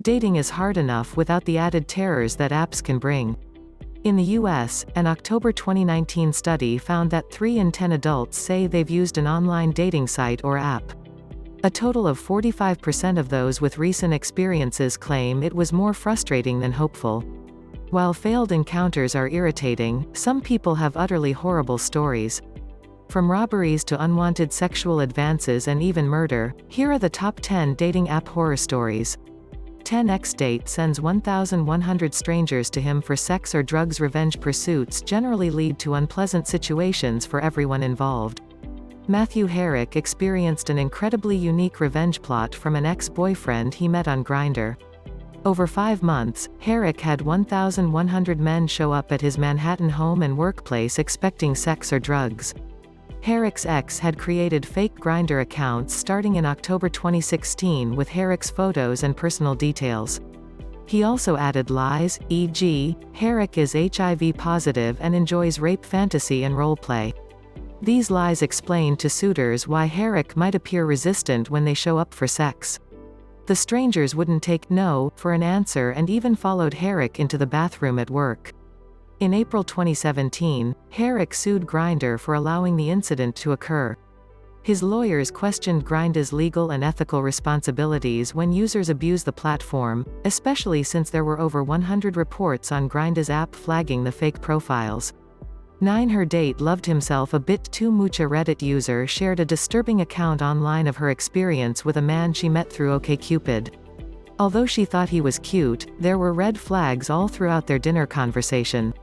Dating is hard enough without the added terrors that apps can bring. In the US, an October 2019 study found that 3 in 10 adults say they've used an online dating site or app. A total of 45% of those with recent experiences claim it was more frustrating than hopeful. While failed encounters are irritating, some people have utterly horrible stories. From robberies to unwanted sexual advances and even murder, here are the top 10 dating app horror stories. 10x date sends 1,100 strangers to him for sex or drugs. Revenge pursuits generally lead to unpleasant situations for everyone involved. Matthew Herrick experienced an incredibly unique revenge plot from an ex-boyfriend he met on Grindr. Over 5 months, Herrick had 1,100 men show up at his Manhattan home and workplace expecting sex or drugs. Herrick's ex had created fake Grindr accounts starting in October 2016 with Herrick's photos and personal details. He also added lies, e.g., Herrick is HIV positive and enjoys rape fantasy and roleplay. These lies explain to suitors why Herrick might appear resistant when they show up for sex. The strangers wouldn't take no for an answer and even followed Herrick into the bathroom at work. In April 2017, Herrick sued Grindr for allowing the incident to occur. His lawyers questioned Grindr's legal and ethical responsibilities when users abuse the platform, especially since there were over 100 reports on Grindr's app flagging the fake profiles. 9 Her date loved himself a bit too much. A Reddit user shared a disturbing account online of her experience with a man she met through OkCupid. Although she thought he was cute, there were red flags all throughout their dinner conversation.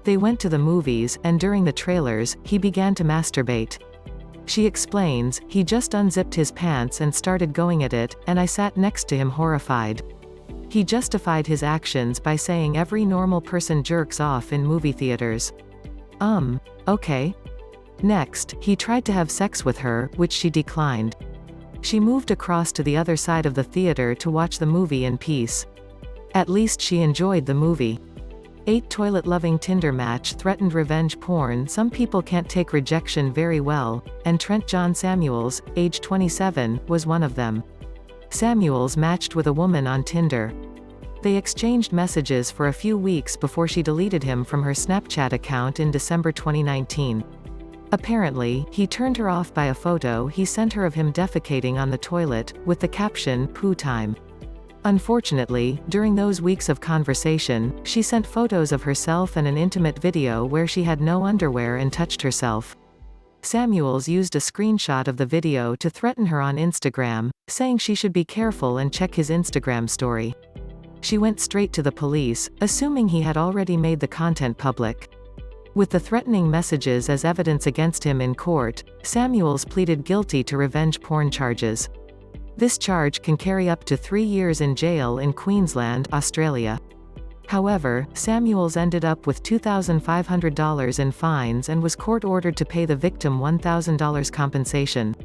They went to the movies, and during the trailers, he began to masturbate. She explains, he just unzipped his pants and started going at it, and I sat next to him horrified. He justified his actions by saying every normal person jerks off in movie theaters. Okay. Next, he tried to have sex with her, which she declined. She moved across to the other side of the theater to watch the movie in peace. At least she enjoyed the movie. 8 Toilet-loving Tinder match threatened revenge porn. Some people can't take rejection very well, and Trent John Samuels, age 27, was one of them. Samuels matched with a woman on Tinder. They exchanged messages for a few weeks before she deleted him from her Snapchat account in December 2019. Apparently, he turned her off by a photo he sent her of him defecating on the toilet, with the caption, "Poo time." Unfortunately, during those weeks of conversation, she sent photos of herself and an intimate video where she had no underwear and touched herself. Samuels used a screenshot of the video to threaten her on Instagram, saying she should be careful and check his Instagram story. She went straight to the police, assuming he had already made the content public. With the threatening messages as evidence against him in court, Samuels pleaded guilty to revenge porn charges. This charge can carry up to 3 years in jail in Queensland, Australia. However, Samuels ended up with $2,500 in fines and was court-ordered to pay the victim $1,000 compensation.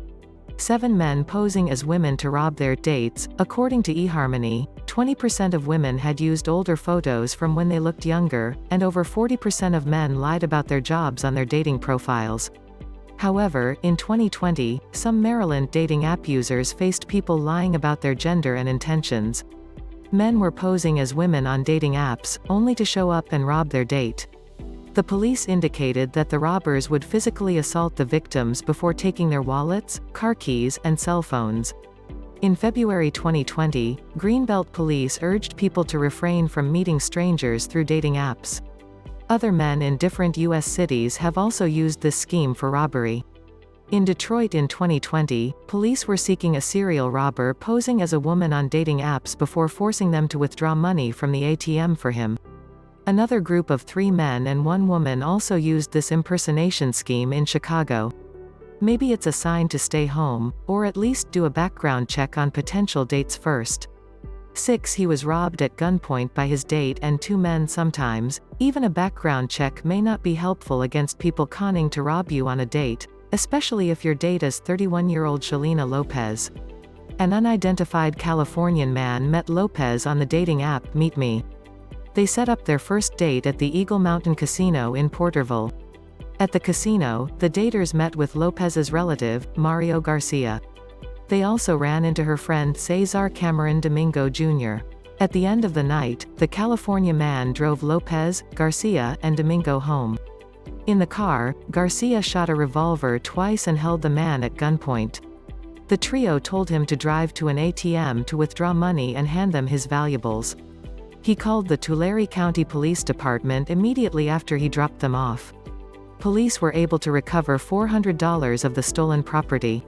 7 men posing as women to rob their dates. According to eHarmony, 20% of women had used older photos from when they looked younger, and over 40% of men lied about their jobs on their dating profiles. However, in 2020, some Maryland dating app users faced people lying about their gender and intentions. Men were posing as women on dating apps, only to show up and rob their date. The police indicated that the robbers would physically assault the victims before taking their wallets, car keys, and cell phones. In February 2020, Greenbelt police urged people to refrain from meeting strangers through dating apps. Other men in different U.S. cities have also used this scheme for robbery. In Detroit in 2020, police were seeking a serial robber posing as a woman on dating apps before forcing them to withdraw money from the ATM for him. Another group of 3 men and 1 woman also used this impersonation scheme in Chicago. Maybe it's a sign to stay home, or at least do a background check on potential dates first. 6 He was robbed at gunpoint by his date and 2 men. Sometimes, even a background check may not be helpful against people conning to rob you on a date, especially if your date is 31-year-old Shalina Lopez. An unidentified Californian man met Lopez on the dating app Meet Me. They set up their first date at the Eagle Mountain Casino in Porterville. At the casino, the daters met with Lopez's relative, Mario Garcia. They also ran into her friend Cesar Cameron Domingo Jr. At the end of the night, the California man drove Lopez, Garcia, and Domingo home. In the car, Garcia shot a revolver twice and held the man at gunpoint. The trio told him to drive to an ATM to withdraw money and hand them his valuables. He called the Tulare County Police Department immediately after he dropped them off. Police were able to recover $400 of the stolen property.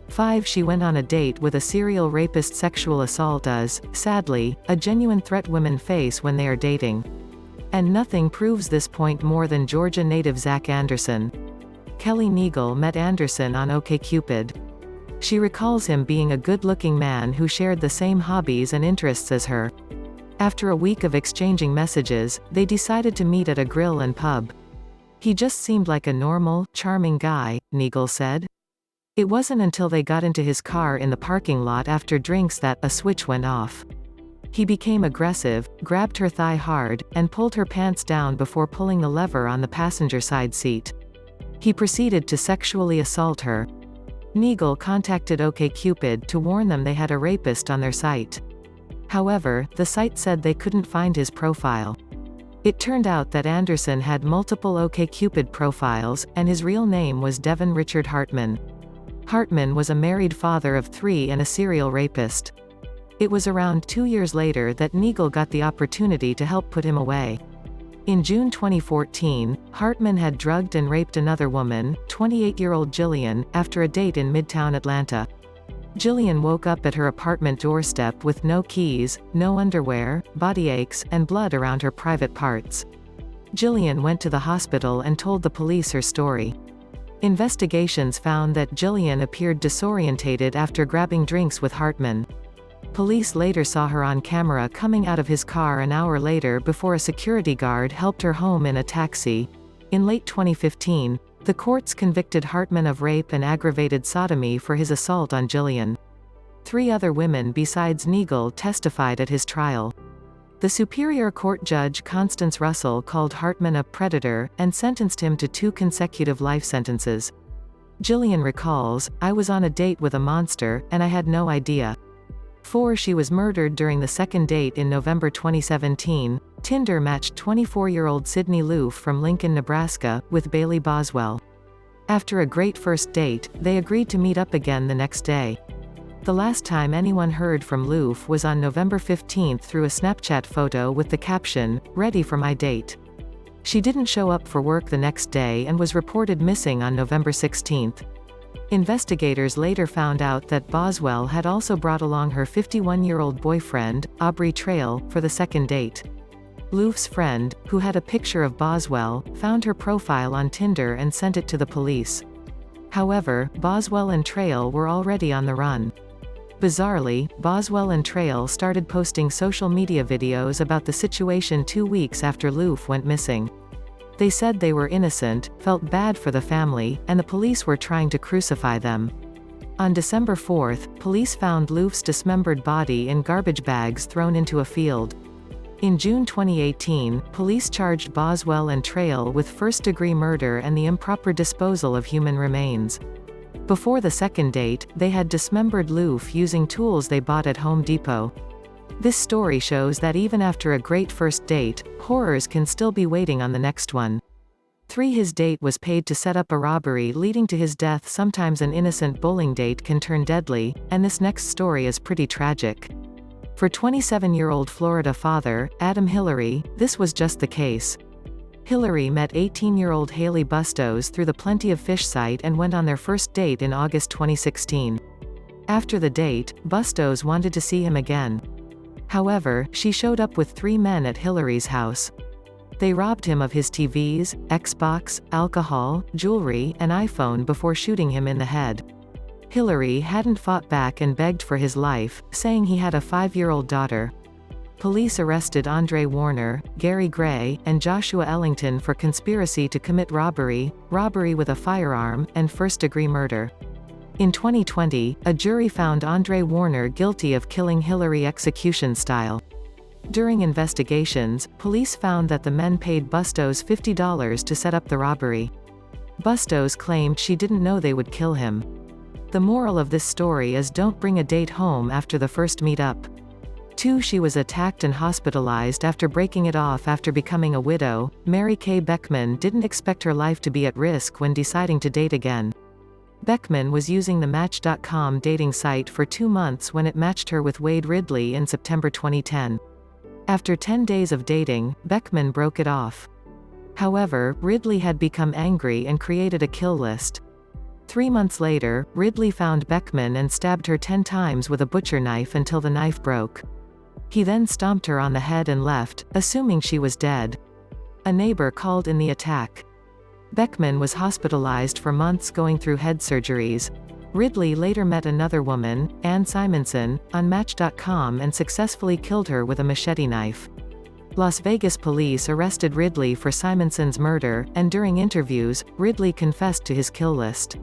5. She went on a date with a serial rapist. Sexual assault is, sadly, a genuine threat women face when they are dating. And nothing proves this point more than Georgia native Zach Anderson. Kelly Neagle met Anderson on OkCupid. She recalls him being a good-looking man who shared the same hobbies and interests as her. After a week of exchanging messages, they decided to meet at a grill and pub. He just seemed like a normal, charming guy, Neagle said. It wasn't until they got into his car in the parking lot after drinks that a switch went off. He became aggressive, grabbed her thigh hard, and pulled her pants down before pulling the lever on the passenger side seat. He proceeded to sexually assault her. Neagle contacted OkCupid to warn them they had a rapist on their site. However, the site said they couldn't find his profile. It turned out that Anderson had multiple OkCupid profiles, and his real name was Devin Richard Hartman. Hartman was a married father of 3 and a serial rapist. It was around 2 years later that Neagle got the opportunity to help put him away. In June 2014, Hartman had drugged and raped another woman, 28-year-old Jillian, after a date in Midtown Atlanta. Jillian woke up at her apartment doorstep with no keys, no underwear, body aches, and blood around her private parts. Jillian went to the hospital and told the police her story. Investigations found that Jillian appeared disorientated after grabbing drinks with Hartman. Police later saw her on camera coming out of his car an hour later before a security guard helped her home in a taxi. In late 2015, the courts convicted Hartman of rape and aggravated sodomy for his assault on Jillian. 3 other women besides Neagle testified at his trial. The Superior Court Judge Constance Russell called Hartman a predator, and sentenced him to 2 consecutive life sentences. Jillian recalls, "I was on a date with a monster, and I had no idea." 4. She was murdered during the second date in November 2017. Tinder matched 24-year-old Sydney Loof from Lincoln, Nebraska, with Bailey Boswell. After a great first date, they agreed to meet up again the next day. The last time anyone heard from Loof was on November 15 through a Snapchat photo with the caption, "Ready for my date." She didn't show up for work the next day and was reported missing on November 16. Investigators later found out that Boswell had also brought along her 51-year-old boyfriend, Aubrey Trail, for the second date. Loof's friend, who had a picture of Boswell, found her profile on Tinder and sent it to the police. However, Boswell and Trail were already on the run. Bizarrely, Boswell and Trail started posting social media videos about the situation 2 weeks after Loof went missing. They said they were innocent, felt bad for the family, and the police were trying to crucify them. On December 4, police found Loof's dismembered body in garbage bags thrown into a field. In June 2018, police charged Boswell and Trail with first-degree murder and the improper disposal of human remains. Before the second date, they had dismembered Loof using tools they bought at Home Depot. This story shows that even after a great first date, horrors can still be waiting on the next one. 3. His date was paid to set up a robbery leading to his death. Sometimes an innocent bowling date can turn deadly, and this next story is pretty tragic. For 27-year-old Florida father, Adam Hillary, this was just the case. Hillary met 18-year-old Haley Bustos through the Plenty of Fish site and went on their first date in August 2016. After the date, Bustos wanted to see him again. However, she showed up with 3 men at Hillary's house. They robbed him of his TVs, Xbox, alcohol, jewelry, and iPhone before shooting him in the head. Hillary hadn't fought back and begged for his life, saying he had a 5-year-old daughter. Police arrested Andre Warner, Gary Gray, and Joshua Ellington for conspiracy to commit robbery, robbery with a firearm, and first-degree murder. In 2020, a jury found Andre Warner guilty of killing Hillary execution style. During investigations, police found that the men paid Bustos $50 to set up the robbery. Bustos claimed she didn't know they would kill him. The moral of this story is don't bring a date home after the first meetup. 2. She was attacked and hospitalized after breaking it off after becoming a widow. Mary Kay Beckman didn't expect her life to be at risk when deciding to date again. Beckman was using the Match.com dating site for 2 months when it matched her with Wade Ridley in September 2010. After 10 days of dating, Beckman broke it off. However, Ridley had become angry and created a kill list. 3 months later, Ridley found Beckman and stabbed her 10 times with a butcher knife until the knife broke. He then stomped her on the head and left, assuming she was dead. A neighbor called in the attack. Beckman was hospitalized for months going through head surgeries. Ridley later met another woman, Ann Simonson, on Match.com and successfully killed her with a machete knife. Las Vegas police arrested Ridley for Simonson's murder, and during interviews, Ridley confessed to his kill list.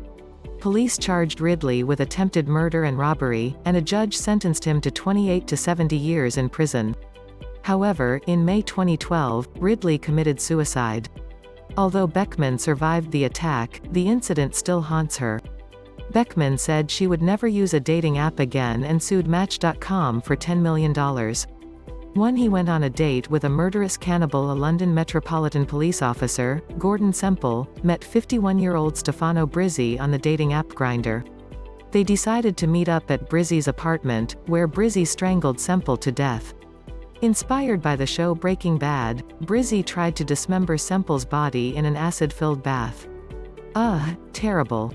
Police charged Ridley with attempted murder and robbery, and a judge sentenced him to 28 to 70 years in prison. However, in May 2012, Ridley committed suicide. Although Beckman survived the attack, the incident still haunts her. Beckman said she would never use a dating app again and sued Match.com for $10 million. He went on a date with a murderous cannibal. A London Metropolitan Police officer, Gordon Semple, met 51-year-old Stefano Brizzi on the dating app Grindr. They decided to meet up at Brizzi's apartment, where Brizzi strangled Semple to death. Inspired by the show Breaking Bad, Brizzi tried to dismember Semple's body in an acid-filled bath. Terrible.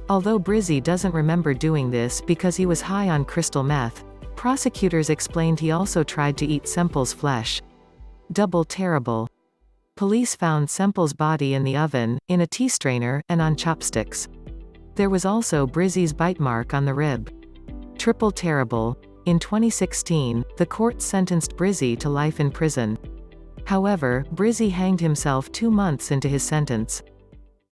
Although Brizzi doesn't remember doing this because he was high on crystal meth, prosecutors explained he also tried to eat Semple's flesh. Double terrible. Police found Semple's body in the oven, in a tea strainer, and on chopsticks. There was also Brizzi's bite mark on the rib. Triple terrible. In 2016, the court sentenced Brizzi to life in prison. However, Brizzi hanged himself 2 months into his sentence.